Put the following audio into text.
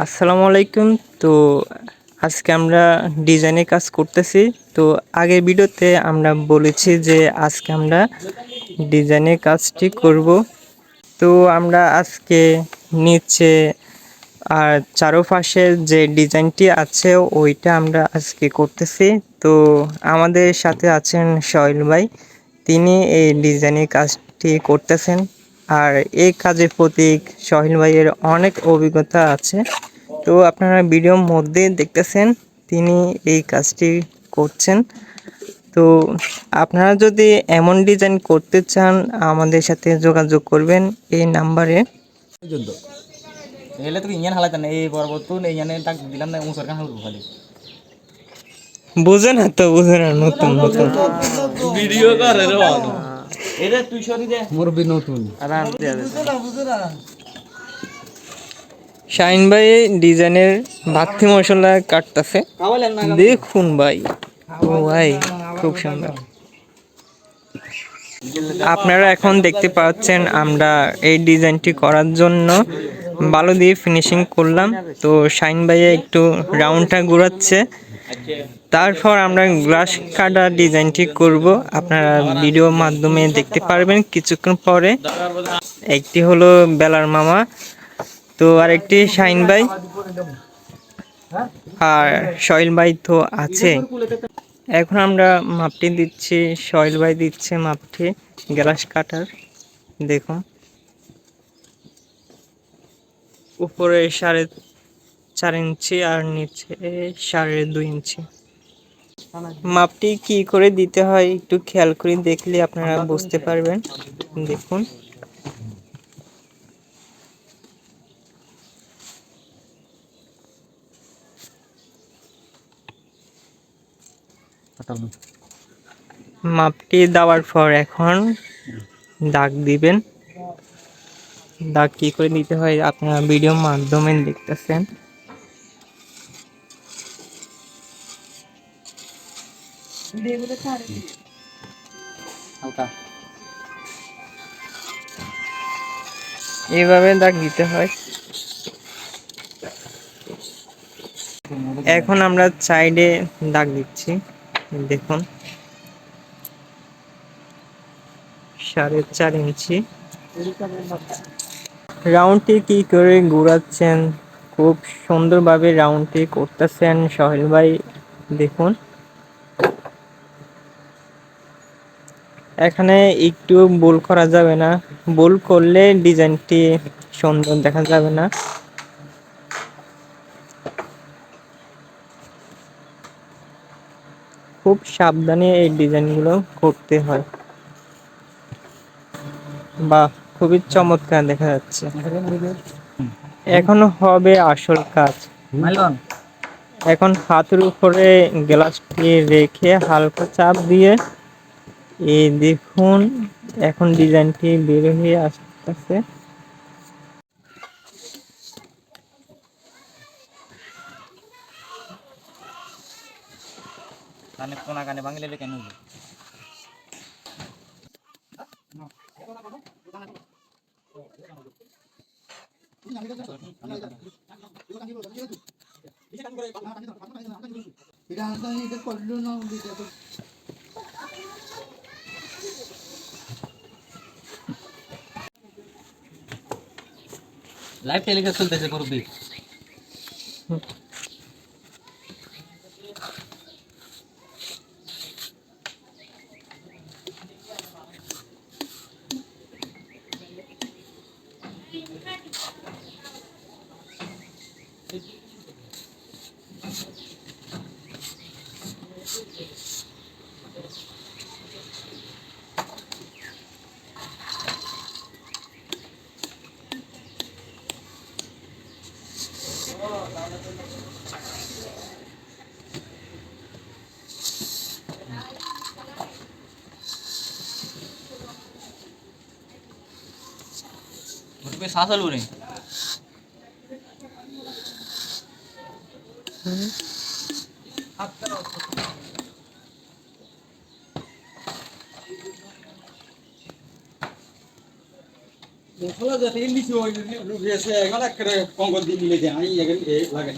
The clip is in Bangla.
আসসালামু আলাইকুম। তো আজকে আমরা ডিজাইনের কাজ করতেছি। তো আগের ভিডিওতে আমরা বলেছি যে আজকে আমরা ডিজাইনের কাজটি করব। তো আমরা আজকে নিচে আর চারপাশে যে ডিজাইনটি আছে ওইটা আমরা আজকে করতেছি। তো আমাদের সাথে আছেন সোহেল ভাই, তিনি এই ডিজাইনের কাজটি করতেছেন। আর এই কাজের প্রতি সোহেল ভাইয়ের অনেক অভিজ্ঞতা আছে। তো আপনারা ভিডিওর মধ্যে দেখতেছেন তিনি এই কাজটি করছেন। তো আপনারা যদি এমন ডিজাইন করতে চান আমাদের সাথে যোগাযোগ করবেন এই নাম্বারে। এলে তো ইঞ্জিন হালাইতে না এই পরবর্তী ইঞ্জিনে ডাক দিলাম না মুসর কান হালবো খালি বুঝে না তো, বুঝে না, নতুন নতুন ভিডিও করে রে বাবা এরে তুই সরি দে মোর বি নতুন আরাম দে শাইন ভাই ডিজাইনের বাতি মশলা কাটতেছে, দেখুন ভাই। ও ভাই খুব সুন্দর। আপনারা এখন দেখতে পাচ্ছেন আমরা এই ডিজাইনটি করার জন্য বালু দিয়ে ফিনিশিং করলাম। তো শাইন ভাইয়া একটু রাউন্ডটা ঘোরাচ্ছে, তারপর আমরা গ্লাস কাটা ডিজাইনটি করব। আপনারা ভিডিওর মাধ্যমে দেখতে পারবেন কিছুক্ষণ পরে। একটি হলো বেলার মামা, তো আরেকটি শাইন ভাই, আর সোহেল ভাই তো আছে। এখন আমরা মাপটি দিচ্ছি, সোহেল ভাই দিচ্ছে মাপটি গ্লাস কাটার। দেখুন উপরে 4.5 ইঞ্চি আর নিচে 2.5 ইঞ্চি। মাপটি কি করে দিতে হয় একটু খেয়াল করে দেখলে আপনারা বুঝতে পারবেন। দেখুন মাপটি দেওয়ার পর এখন দাগ দিবেন। দাগ কি করে দিতে হয় আপনারা ভিডিওর মাধ্যমে দেখতেছেন। এইভাবে দাগ দিতে হয়। এখন আমরা সাইডে দাগ দিচ্ছি, দেখুন 4.5 ইঞ্চি। রাউন্ডটি কি করে ঘোরাচ্ছেন, খুব সুন্দরভাবে রাউন্ডটি করতেছেন সোহেল ভাই। দেখুন এখানে একটু ভুল করা যাবে না, ভুল করলে ডিজাইনটি সুন্দর দেখা যাবে না। খুব সাবধানে এই ডিজাইনগুলো করতে হয়। বাহ, খুবই চমৎকার দেখা যাচ্ছে। এখন হবে আসল কাজ। এখন হাতের উপরে গ্লাসটি রেখে হালকা চাপ দিয়ে এই দেখুন এখন ডিজাইনটি বের হয়ে আসতেছে। কানে কোনা কানে ভাঙলে কেন লাইভ টেলিকাস্ট চলতেছে করবি उसमें सांस लो नहीं খোলা যাতে নিচে ওই রুফেছে এগুলা করে কঙ্কর দিয়ে মিলে দেয় আমি এখানে লাগাই